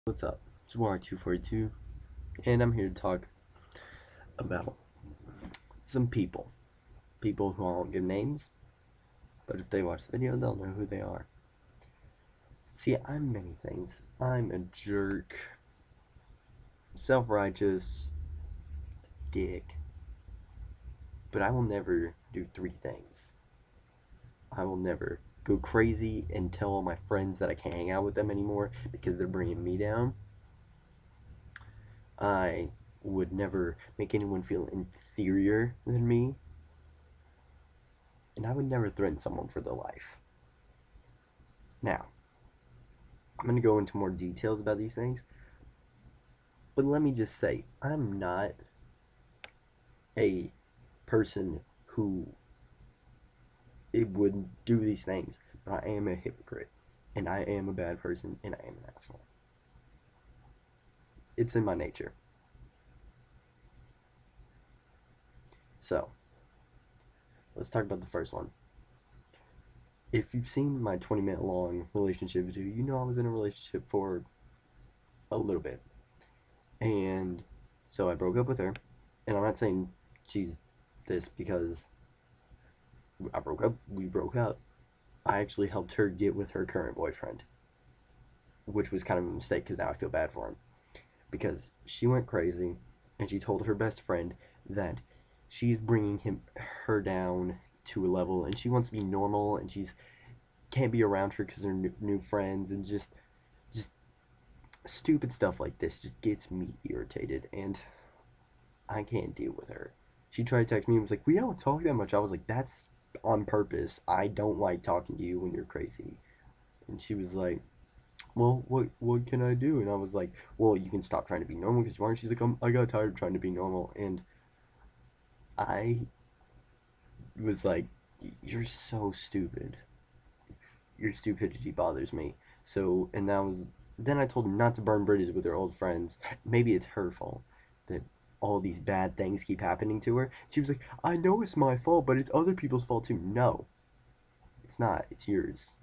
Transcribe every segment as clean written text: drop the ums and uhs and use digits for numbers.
What's up? It's War242, and I'm here to talk about some people. People who I won't give names, but if they watch the video, they'll know who they are. See, I'm many things. I'm a jerk, self righteous, dick, but I will never do three things. I will never go crazy and tell all my friends that I can't hang out with them anymore because they're bringing me down. I would never make anyone feel inferior than me, and I would never threaten someone for their life. Now, I'm going to go into more details about these things, but let me just say, I'm not a person who it would do these things, but I am a hypocrite, and I am a bad person, and I am an asshole. It's in my nature. So, let's talk about the first one. If you've seen my 20-minute long relationship video, you know I was in a relationship for a little bit. And so I broke up with her, and I'm not saying she's this because we broke up. I actually helped her get with her current boyfriend, which was kind of a mistake because now I feel bad for him. Because she went crazy and she told her best friend that she's bringing her down to a level and she wants to be normal and she's can't be around her because they're new friends and just stupid stuff like this just gets me irritated and I can't deal with her. She tried to text me and was like, "We don't talk that much." I was like, "That's on purpose. I don't like talking to you when you're crazy." And she was like, "Well, what can I do?" And I was like, "Well, you can stop trying to be normal because you aren't." She's like, I got tired of trying to be normal." And I was like, "You're so stupid. Your stupidity bothers me." So, and that was, then I told her not to burn bridges with her old friends. Maybe it's her fault that all these bad things keep happening to her. She was like, "I know it's my fault, but it's other people's fault too." No, it's not. It's yours.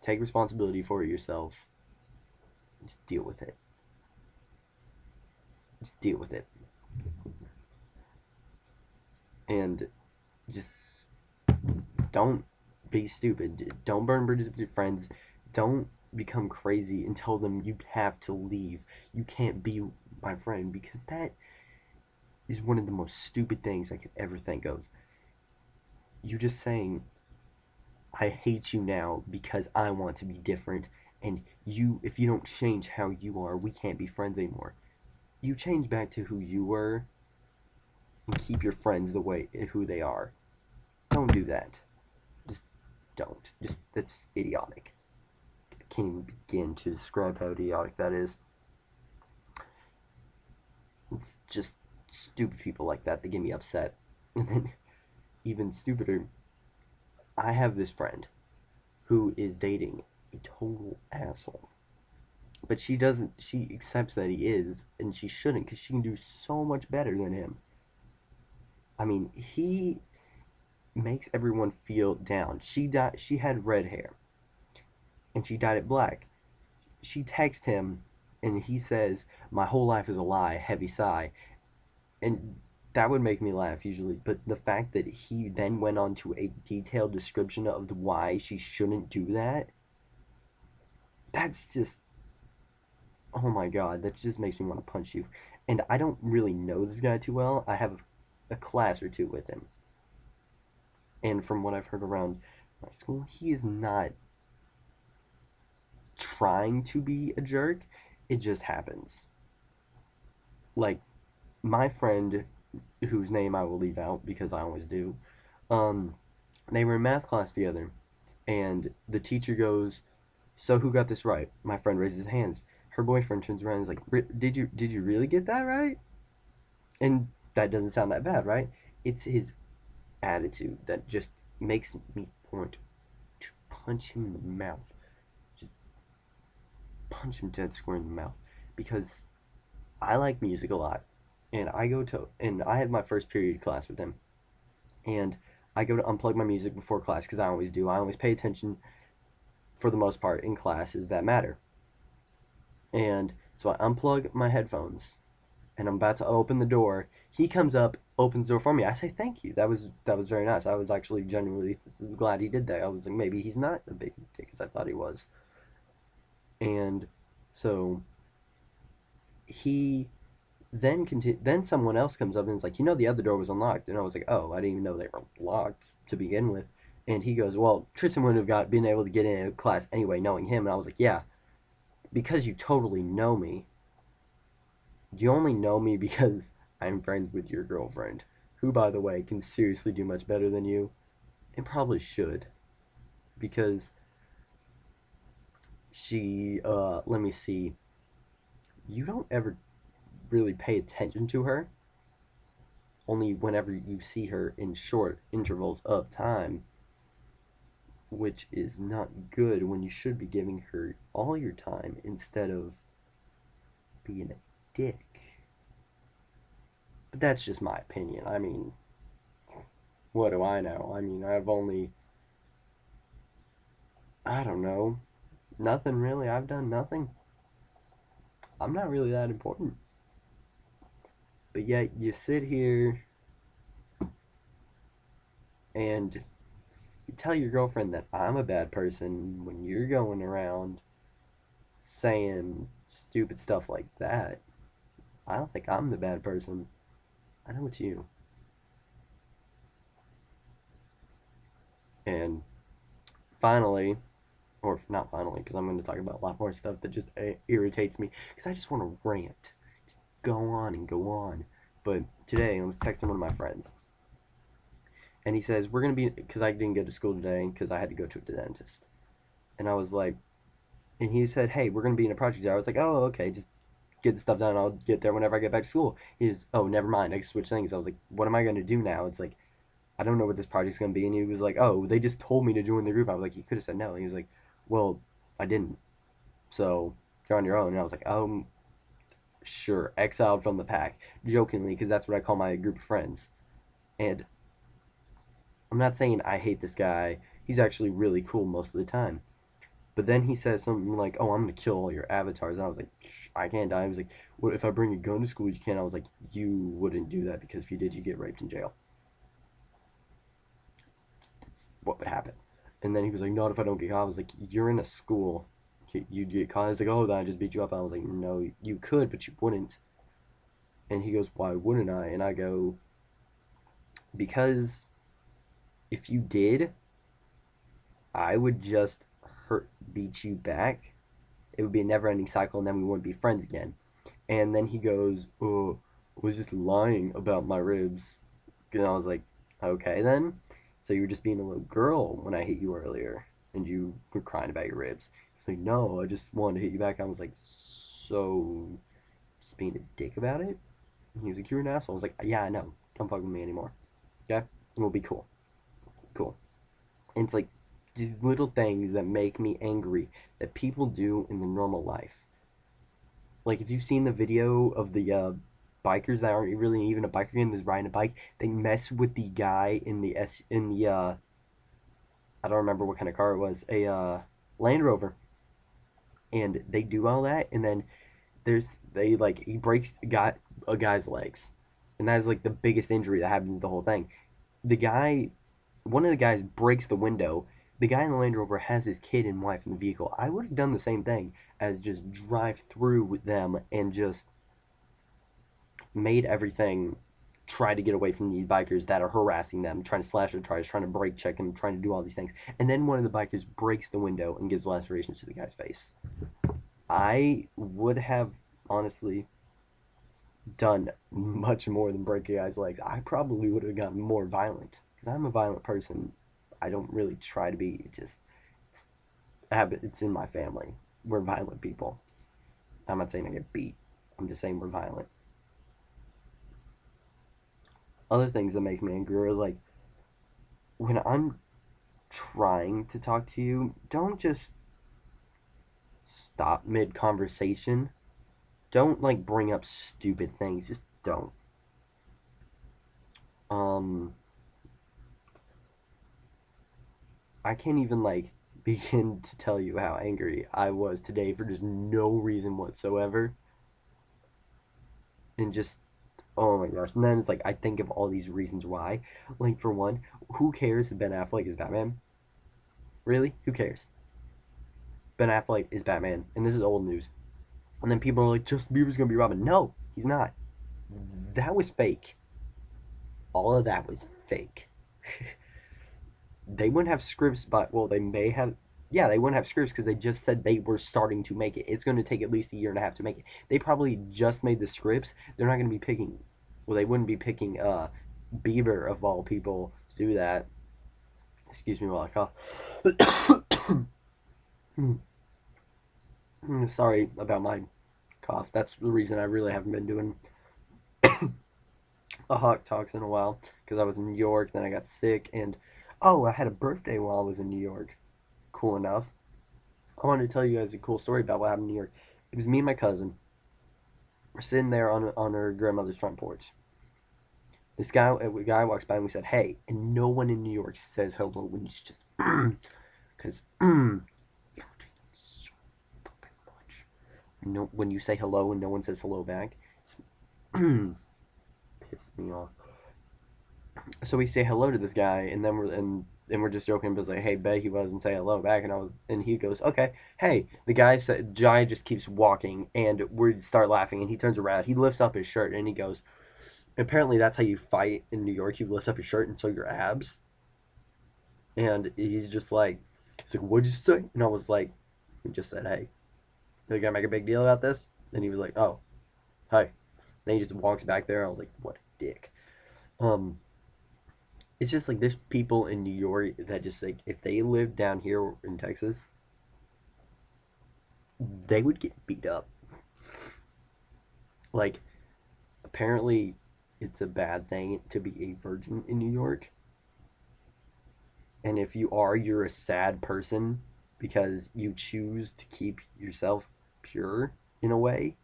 Take responsibility for it yourself. Just deal with it. Just deal with it. And just don't be stupid. Don't burn bridges with your friends. Don't become crazy and tell them you have to leave. You can't be my friend because that is one of the most stupid things I could ever think of. You just saying, "I hate you now because I want to be different, and if you don't change how you are, we can't be friends anymore." You change back to who you were and keep your friends the way who they are. Don't do that. Just don't. Just that's idiotic. I can't even begin to describe how idiotic that is. It's just stupid people like that get me upset. And then, even stupider, I have this friend who is dating a total asshole. But she doesn't, she accepts that he is, and she shouldn't because she can do so much better than him. I mean, he makes everyone feel down. She had red hair, and she dyed it black. She texts him, and he says, "My whole life is a lie," heavy sigh. And that would make me laugh usually, but the fact that he then went on to a detailed description of why she shouldn't do that, that's just, oh my god, that just makes me want to punch you. And I don't really know this guy too well. I have a class or two with him. And from what I've heard around my school, he is not trying to be a jerk. It just happens. Like, my friend, whose name I will leave out because I always do, um, they were in math class together, and the teacher goes, "So who got this right?" My friend raises his hands. Her boyfriend turns around and is like, "Did you really get that right?" And that doesn't sound that bad, right? It's his attitude that just makes me want to punch him in the mouth. Just punch him dead square in the mouth. Because I like music a lot. And I had my first period class with him. And I go to unplug my music before class because I always do. I always pay attention for the most part in classes that matter. And So I unplug my headphones and I'm about to open the door. He comes up, opens the door for me. I say thank you. That was very nice. I was actually genuinely glad he did that. I was like, maybe he's not a big dick as I thought he was. And so he then someone else comes up and is like, the other door was unlocked, and I was like, oh, I didn't even know they were locked to begin with. And he goes, well, Tristan wouldn't have been able to get in a class anyway, knowing him. And I was like, yeah, because you totally know me. You only know me because I'm friends with your girlfriend, who, by the way, can seriously do much better than you, and probably should, because let me see, you don't ever really pay attention to her, only whenever you see her in short intervals of time, which is not good when you should be giving her all your time instead of being a dick. But that's just my opinion. I mean, what do I know? I mean, I don't know, nothing really. I've done nothing. I'm not really that important. But yet you sit here and you tell your girlfriend that I'm a bad person when you're going around saying stupid stuff like that. I don't think I'm the bad person. I know it's you. And finally, or not finally, because I'm going to talk about a lot more stuff that just irritates me, because I just want to rant. Just go on and go on. But today, I was texting one of my friends, and he says, we're going to be, because I didn't go to school today, because I had to go to the dentist. And I was like, and he said, hey, we're going to be in a project today. I was like, oh, okay, just get the stuff done. I'll get there whenever I get back to school. He's, oh, never mind. I can switch things. I was like, what am I going to do now? It's like, I don't know what this project's going to be. And he was like, oh, they just told me to join the group. I was like, you could have said no. And he was like, well, I didn't. So you're on your own. And I was like, sure, exiled from the pack. Jokingly, because that's what I call my group of friends. And I'm not saying I hate this guy. He's actually really cool most of the time. But then he says something like, oh, I'm going to kill all your avatars. And I was like, I can't die. He was like, what if I bring a gun to school? You can't. I was like, you wouldn't do that because if you did, you get raped in jail. That's what would happen. And then he was like, not if I don't get caught. I was like, you're in a school. You'd get caught. He's like, oh, then I just beat you up. I was like, no, you could, but you wouldn't. And he goes, why wouldn't I? And I go, because if you did, I would just beat you back. It would be a never ending cycle, and then we wouldn't be friends again. And then he goes, oh, I was just lying about my ribs. And I was like, okay then. So you were just being a little girl when I hit you earlier, and you were crying about your ribs. He's like, no, I just wanted to hit you back. I was like, so just being a dick about it? And he was like, you're an asshole. I was like, yeah, I know. Don't fuck with me anymore. Okay? And we'll be cool. Cool. And it's like these little things that make me angry that people do in the normal life. Like if you've seen the video of the bikers that aren't really even a biker gang, that's riding a bike, they mess with the guy in the I don't remember what kind of car it was, a Land Rover, and they do all that, and then they like he breaks a guy's legs, and that is like the biggest injury that happens to the whole thing. The guy, one of the guys breaks the window. The guy in the Land Rover has his kid and wife in the vehicle. I would have done the same thing as just drive through with them and just made everything, try to get away from these bikers that are harassing them, trying to slash their tires, trying to brake check them, trying to do all these things. And then one of the bikers breaks the window and gives lacerations to the guy's face. I would have honestly done much more than break a guy's legs. I probably would have gotten more violent because I'm a violent person. I don't really try to be. It just it's in my family. We're violent people. I'm not saying I get beat. I'm just saying we're violent. Other things that make me angry are like when I'm trying to talk to you, don't just stop mid conversation. Don't like bring up stupid things. Just don't. Um, I can't even like begin to tell you how angry I was today for just no reason whatsoever. and just oh my gosh. And then it's like I think of all these reasons why. Like for one, who cares if Ben Affleck is Batman? Really? Who cares? Ben Affleck is Batman, and this is old news. And then people are like, Justin Bieber's gonna be Robin. No, he's not. That was fake. All of that was fake. They wouldn't have scripts, but well, they may have. Yeah, they wouldn't have scripts because they just said they were starting to make it. It's going to take at least a year and a half to make it. They probably just made the scripts. They're not going to be picking. Well, they wouldn't be picking Bieber of all people to do that. Excuse me while I cough. Sorry about my cough. That's the reason I really haven't been doing a hot talks in a while because I was in New York, then I got sick, and oh, I had a birthday while I was in New York. Cool enough. I wanted to tell you guys a cool story about what happened in New York. It was me and my cousin. We're sitting there on her grandmother's front porch. This guy, a guy walks by and we said, "Hey," and no one in New York says hello when it's just because so fucking much. No, when you say hello and no one says hello back, piss me off. So we say hello to this guy, and then we're just joking, but it's like, hey, bet he wasn't say hello back, and he goes, okay, hey. The guy just keeps walking, and we start laughing, and he turns around, he lifts up his shirt, and he goes, apparently that's how you fight in New York. You lift up your shirt and show your abs, and he's like, what'd you say? And I was like, he just said, hey, are you gonna make a big deal about this? And he was like, oh, hi. Then he just walks back there. I was like, what a dick. Um, it's just like there's people in New York that just like if they lived down here in Texas, they would get beat up. Like apparently it's a bad thing to be a virgin in New York. And if you are, you're a sad person because you choose to keep yourself pure in a way.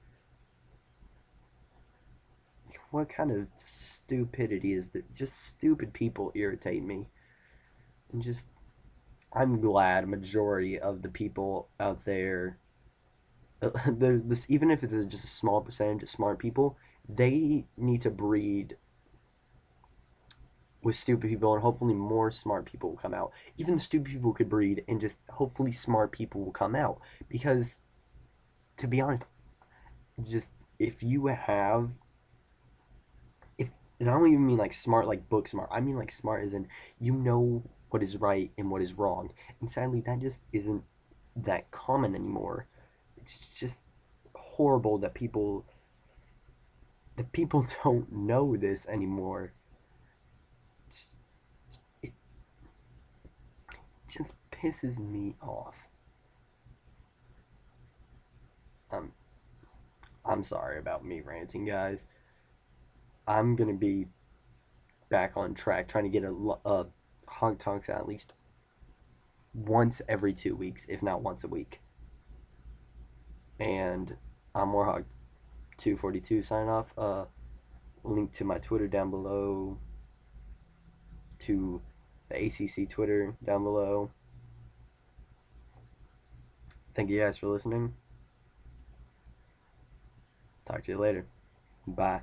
What kind of stupidity is that? Just stupid people irritate me. And just I'm glad a majority of the people out there, this even if it's just a small percentage of smart people, they need to breed with stupid people, and hopefully more smart people will come out. Even the stupid people could breed, and just hopefully smart people will come out. Because to be honest, just if you have, if and I don't even mean like smart like book smart. I mean like smart as in you know what is right and what is wrong. And sadly, that just isn't that common anymore. It's just horrible that people don't know this anymore. It's, it just pisses me off. I'm I'm sorry about me ranting, guys. I'm gonna be back on track, trying to get a hog talks at least once every 2 weeks, if not once a week. And I'm Warhog 242 sign off. Link to my Twitter down below, to the ACC Twitter down below. Thank you guys for listening. Talk to you later. Bye.